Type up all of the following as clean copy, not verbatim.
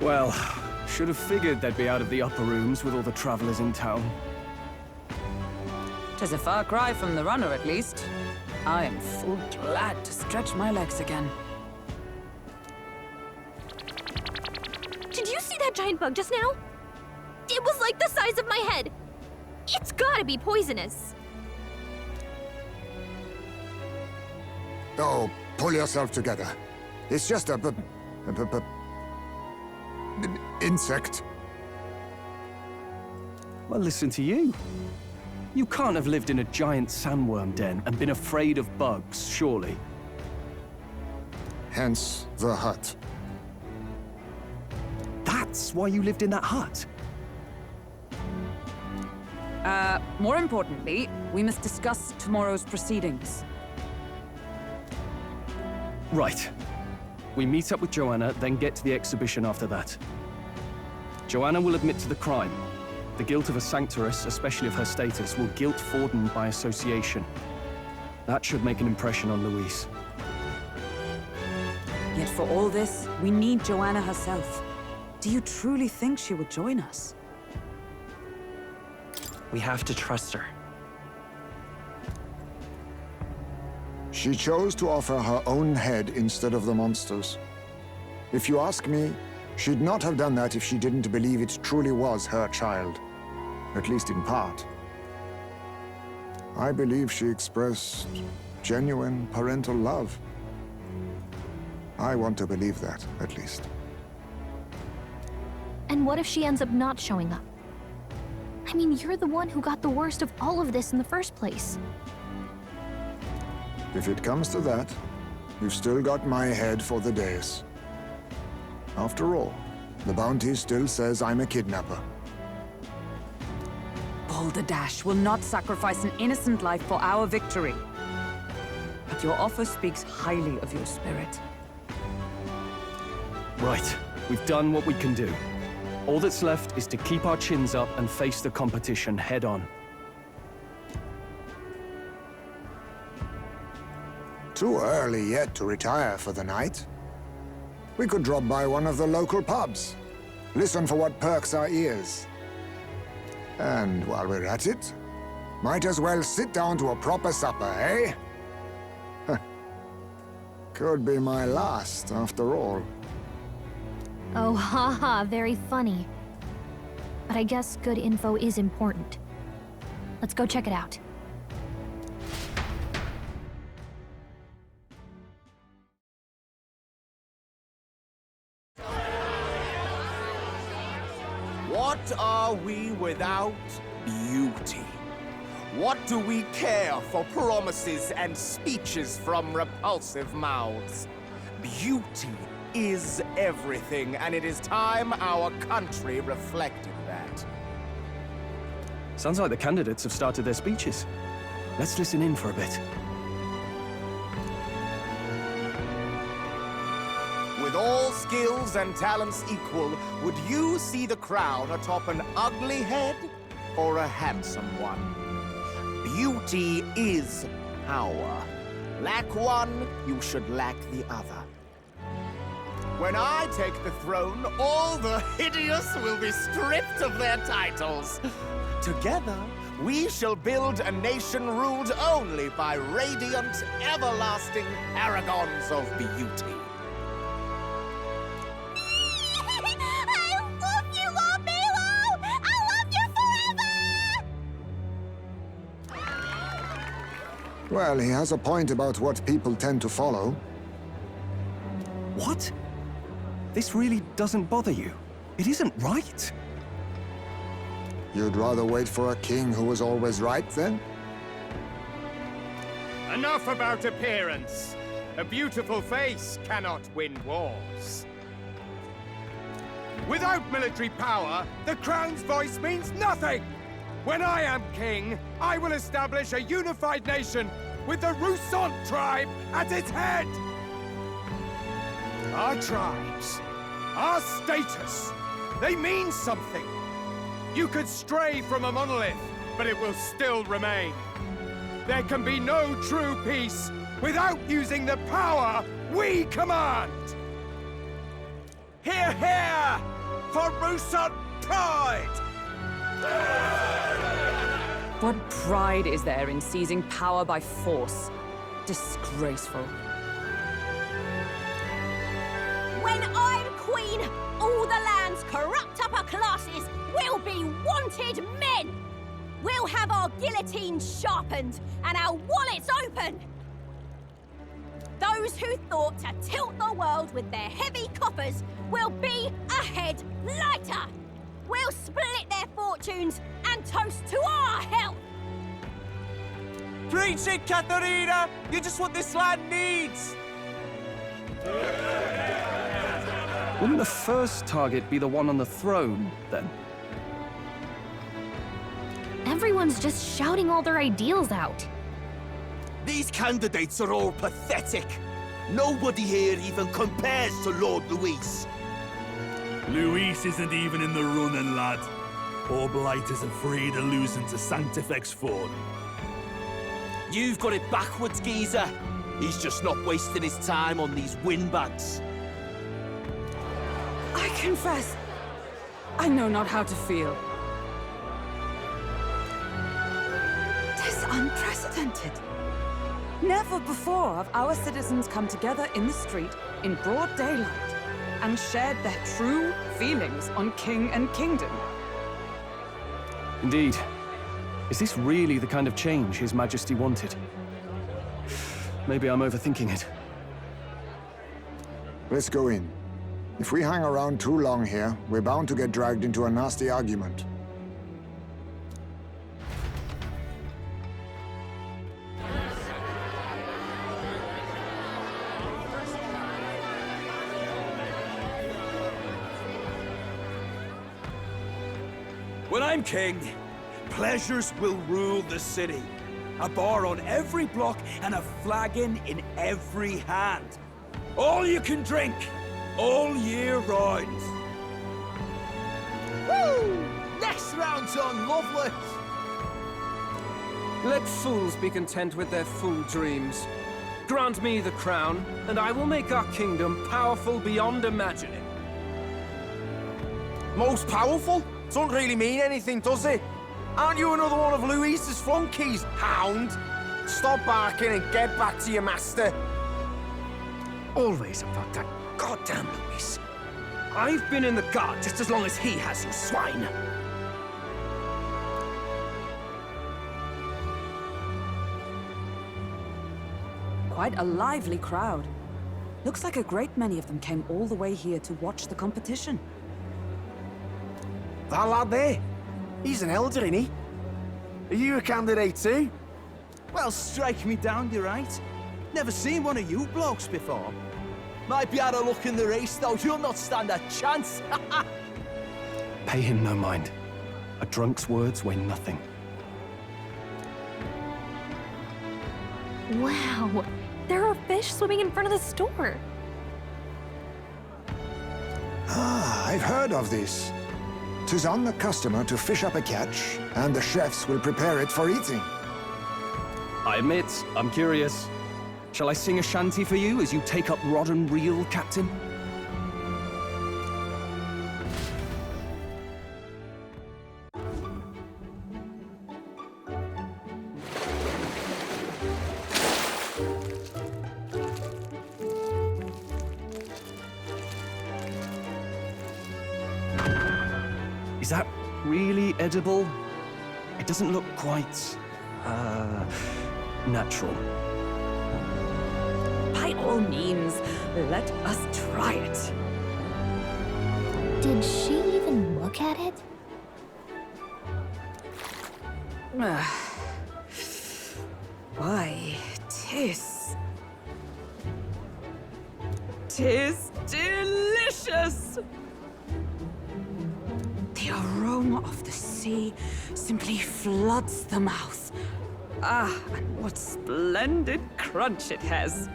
Well, should have figured they'd be out of the upper rooms with all the travelers in town. 'Tis a far cry from the runner, at least. I am full glad to stretch my legs again. Did you see that giant bug just now? It was like the size of my head. It's gotta be poisonous. Oh, pull yourself together. It's just a insect. Well, listen to you. You can't have lived in a giant sandworm den and been afraid of bugs, surely. Hence the hut. That's why you lived in that hut? More importantly, we must discuss tomorrow's proceedings. Right. We meet up with Joanna, then get to the exhibition after that. Joanna will admit to the crime. The guilt of a sanctoress, especially of her status, will guilt Forden by association. That should make an impression on Louise. Yet for all this, we need Joanna herself. Do you truly think she would join us? We have to trust her. She chose to offer her own head instead of the monster's. If you ask me, she'd not have done that if she didn't believe it truly was her child. At least in part. I believe she expressed genuine parental love. I want to believe that, at least. And what if she ends up not showing up? I mean, you're the one who got the worst of all of this in the first place. If it comes to that, you've still got my head for the days. After all, the bounty still says I'm a kidnapper. Balderdash will not sacrifice an innocent life for our victory. But your offer speaks highly of your spirit. Right. We've done what we can do. All that's left is to keep our chins up and face the competition head-on. Too early yet to retire for the night. We could drop by one of the local pubs. Listen for what perks our ears. And while we're at it, might as well sit down to a proper supper, eh? Could be my last, after all. Oh, haha, very funny. But I guess good info is important. Let's go check it out. What are we without beauty? What do we care for promises and speeches from repulsive mouths? Beauty is everything, and it is time our country reflected that. Sounds like the candidates have started their speeches. Let's listen in for a bit. With all skills and talents equal, would you see the crown atop an ugly head or a handsome one? Beauty is power. Lack one, you should lack the other. When I take the throne, all the hideous will be stripped of their titles. Together, we shall build a nation ruled only by radiant, everlasting paragons of beauty. I love you, Lord Milo! I love you forever! Well, he has a point about what people tend to follow. What? This really doesn't bother you? It isn't right. You'd rather wait for a king who was always right, then? Enough about appearance. A beautiful face cannot win wars. Without military power, the crown's voice means nothing! When I am king, I will establish a unified nation with the Roussant tribe at its head! Our tribes, our status, they mean something. You could stray from a monolith, but it will still remain. There can be no true peace without using the power we command! Hear, hear! For Muson pride! What pride is there in seizing power by force? Disgraceful. When I'm queen, all the land's corrupt upper classes will be wanted men! We'll have our guillotines sharpened and our wallets open! Those who thought to tilt the world with their heavy coffers will be a head lighter! We'll split their fortunes and toast to our health! Preach it, Katharina! You're just what this land needs! Wouldn't the first target be the one on the throne, then? Everyone's just shouting all their ideals out. These candidates are all pathetic. Nobody here even compares to Lord Luis. Luis isn't even in the running, lad. Poor Blight is afraid of losing to Sanctifex Ford. You've got it backwards, geezer. He's just not wasting his time on these windbags. I confess, I know not how to feel. 'Tis unprecedented. Never before have our citizens come together in the street in broad daylight and shared their true feelings on king and kingdom. Indeed. Is this really the kind of change His Majesty wanted? Maybe I'm overthinking it. Let's go in. If we hang around too long here, we're bound to get dragged into a nasty argument. When I'm king, pleasures will rule the city. A bar on every block and a flagon in every hand. All you can drink, all year round. Woo! Next round's on, lovely. Let fools be content with their fool dreams. Grant me the crown, and I will make our kingdom powerful beyond imagining. Most powerful? Doesn't really mean anything, does it? Aren't you another one of Luis's flunkies, hound? Stop barking and get back to your master. Always about that goddamn Luis. I've been in the guard just as long as he has, you swine. Quite a lively crowd. Looks like a great many of them came all the way here to watch the competition. That lad there, he's an elder, isn't he? Are you a candidate too? Well, strike me down, you're right. Never seen one of you blokes before. Might be out of luck in the race, though. You'll not stand a chance. Pay him no mind. A drunk's words weigh nothing. Wow, there are fish swimming in front of the store. Ah, I've heard of this. 'Tis on the customer to fish up a catch, and the chefs will prepare it for eating. I admit, I'm curious. Shall I sing a shanty for you as you take up rod and reel, Captain? Is that really edible? It doesn't look quite, natural. By all means, let us try it. Did she even look at it? Why, 'tis delicious! The aroma of the sea simply floods the mouth. Ah, and what splendid crunch it has.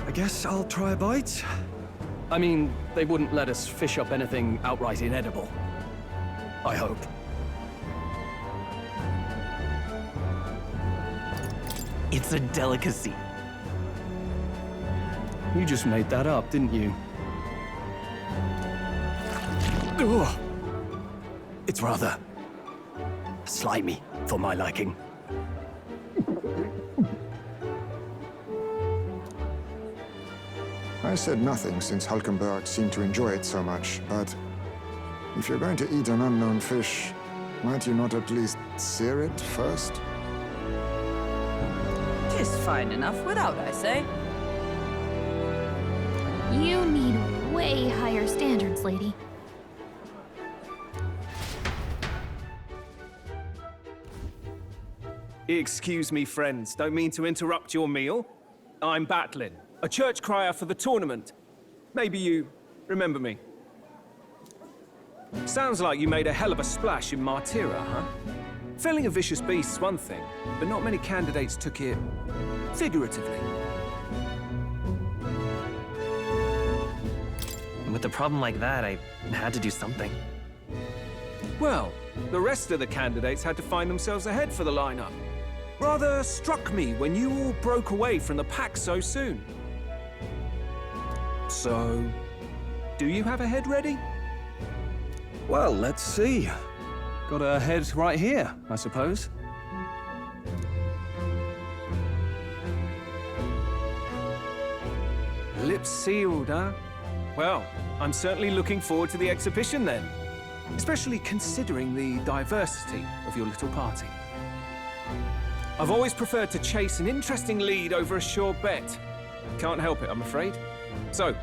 I guess I'll try a bite. I mean, they wouldn't let us fish up anything outright inedible. I hope. It's a delicacy. You just made that up, didn't you? Ugh. It's rather slimy for my liking. I said nothing since Hulkenberg seemed to enjoy it so much, but if you're going to eat an unknown fish, might you not at least sear it first? Tis fine enough without, I say. You need way higher standards, lady. Excuse me, friends. Don't mean to interrupt your meal. I'm Batlin, a church crier for the tournament. Maybe you remember me. Sounds like you made a hell of a splash in Martira, huh? Felling a vicious beast's one thing, but not many candidates took it figuratively. With a problem like that, I had to do something. Well, the rest of the candidates had to find themselves ahead for the lineup. Rather struck me when you all broke away from the pack so soon. So, do you have a head ready? Well, let's see. Got a head right here, I suppose. Lips sealed, huh? Well, I'm certainly looking forward to the exhibition then. Especially considering the diversity of your little party. I've always preferred to chase an interesting lead over a sure bet. Can't help it, I'm afraid. So,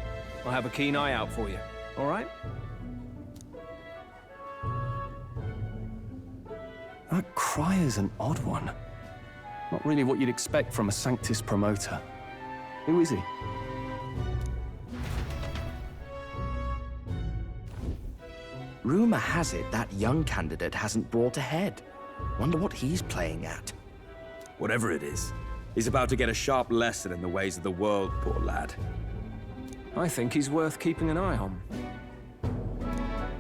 I'll have a keen eye out for you, all right? That crier's an odd one. Not really what you'd expect from a Sanctus promoter. Who is he? Rumor has it that young candidate hasn't brought ahead. Wonder what he's playing at. Whatever it is, he's about to get a sharp lesson in the ways of the world, poor lad. I think he's worth keeping an eye on.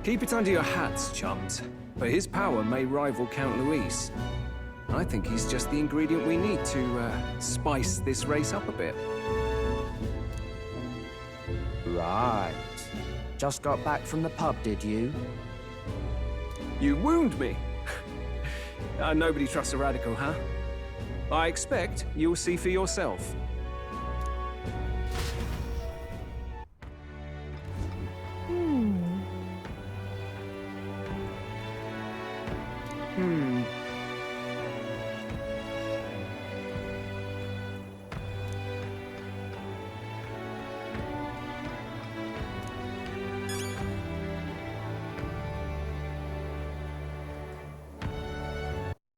Keep it under your hats, chums. But his power may rival Count Luis. I think he's just the ingredient we need to spice this race up a bit. Right. Just got back from the pub, did you? You wound me. Nobody trusts a radical, huh? I expect you'll see for yourself.